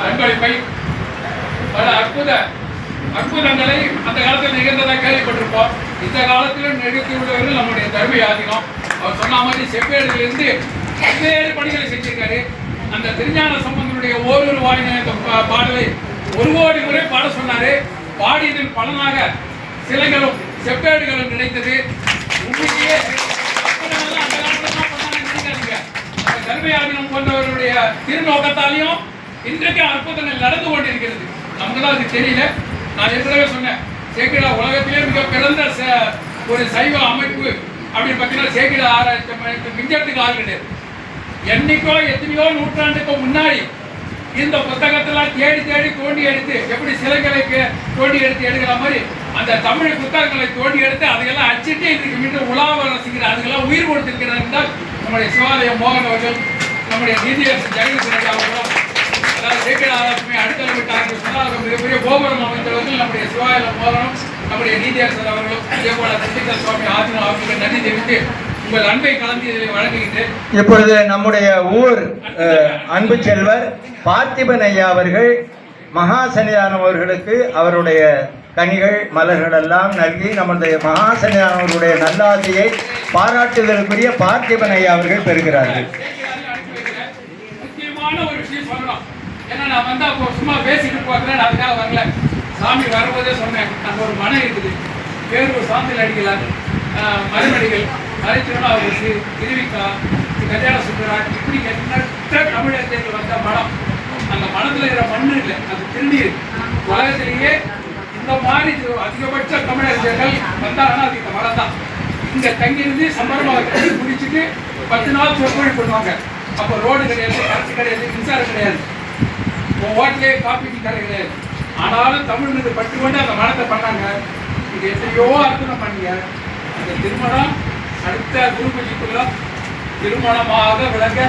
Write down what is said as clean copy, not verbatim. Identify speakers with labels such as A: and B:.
A: அன்பளிப்பை பல அற்புதங்களை அந்த காலத்தில் நிகழ்ந்ததாக கேள்விப்பட்டிருப்போம். இந்த காலத்திலும் நிகழ்த்தியுள்ளவர்கள் நம்முடைய தர்ம ஆதீனம். அவர் சொன்ன மாதிரி செப்பேடுகளிலிருந்து பல்வேறு பணிகளை செஞ்சிருக்காரு. அந்த திருஞான சம்பந்தனுடைய ஓரொரு வாயின பாடலை 1 கோடி முறை பாட சொன்னாரு. பாடியதன் பலனாக சிலைகளும் செப்பேடுகளும் கிடைத்தது. உண்மையிலேயே அந்த காலத்தில் நினைக்காதீங்க. தர்மயாதீனம் போன்றவர்களுடைய திருநோக்கத்தாலையும் இன்றைக்கு அற்புதங்கள் நடந்து கொண்டிருக்கிறது. நமக்கு தான் அது தெரியல. நான் ஏற்கனவே சொன்னேன், சேக்கிழா உலகத்திலே மிக பிறந்த ஒரு சைவ அமைப்பு அப்படின்னு பார்த்தீங்கன்னா சேக்கிழா ஆராய்ச்சி மிஞ்சத்துக்கு ஆள் கிடையாது. என்னைக்கோ எத்தனையோ நூற்றாண்டுக்கு முன்னாடி இந்த புத்தகத்தெல்லாம் தேடி தேடி தோண்டி எடுத்து, எப்படி சிலைகளை தோண்டி எடுத்து எடுக்கிற மாதிரி அந்த தமிழ் புத்தகங்களை தோண்டி எடுத்து அதையெல்லாம் அச்சிட்டு இன்றைக்கு மீண்டும் உலாவ ரசிக்கிற அதுக்கெல்லாம் உயிர் கொடுத்திருக்கிறார் என்றால் நம்முடைய சிவாலயம் மோகன் அவர்கள், நம்முடைய நீதியரசர் ஜெகதீசன் அவர்களும், அதாவது சேக்கிழா ஆராய்ச்சி அடித்தளம் விட்டார்கள் சொன்னால் மிகப்பெரிய கோபுரம் அமைந்தவர்கள் நம்முடைய சிவாலயம் மோகனும், நம்முடைய நீதியரசர் அவர்களும், அதே போல சத்திகர் சுவாமி ஆதினம் அவர்களுக்கு நன்றி தெரிவித்து உங்கள் அன்பை கலந்து வழங்குகின்றேன்.
B: இப்பொழுது நம்முடைய ஊர் அன்பு செல்வர் பார்த்திபன் ஐயா அவர்கள் மகா சன்னிதானம் அவர்களுக்கு அவருடைய கனிகள் மலர்கள் எல்லாம் நல்கி நமது மகா சன்னிதானம் அவர்களுடைய நல்லாசியை பாராட்டுதலுக்குரிய பார்த்திபன் ஐயா அவர்கள் பெறுகிறார்கள்.
A: முக்கியமான ஒரு விஷயம் சொல்லலாம். ஏன்னா நான் வந்து அப்போ சும்மா பேசிட்டு போகிறேன், அதுக்காக வரல. சாமி வரும்போதே சொன்னேன், அங்கே ஒரு மனை இருக்குது, பேர் ஒரு சாந்தில் அடிக்கலாம், மருமடிகள் மறைச்சிருந்தா அவருக்கு திருவிக்கா கல்யாண சுற்றுறாங்க. இப்படி எண்ணற்ற தமிழகத்தில் வந்த மனம், அந்த மனத்தில் இருக்கிற மண்ணு இல்லை, அது திருநீர். உலகத்திலேயே இந்த மாதிரி அதிகபட்ச தமிழர்கள் வந்தாங்கன்னா அது இந்த மனம் தான். இங்கே தங்கியிருந்து சம்பரமாக கட்டி குடிச்சிட்டு 10 நாள் சொற்பொழிவு பண்ணுவாங்க. அப்போ ரோடு கிடையாது, கரண்ட் கிடையாது, மின்சாரம் கிடையாது, ஓட்டிலே காப்பி டீ கடை கிடையாது. ஆனாலும் தமிழ் மீது பட்டு கொண்டு அந்த மனத்தை பண்ணாங்க. இது எத்தனையோ அர்த்தம் பண்ணீங்க. அந்த திருமணம் அடுத்த குரு பூஜைக்குள்ள திருமணமாக விளங்க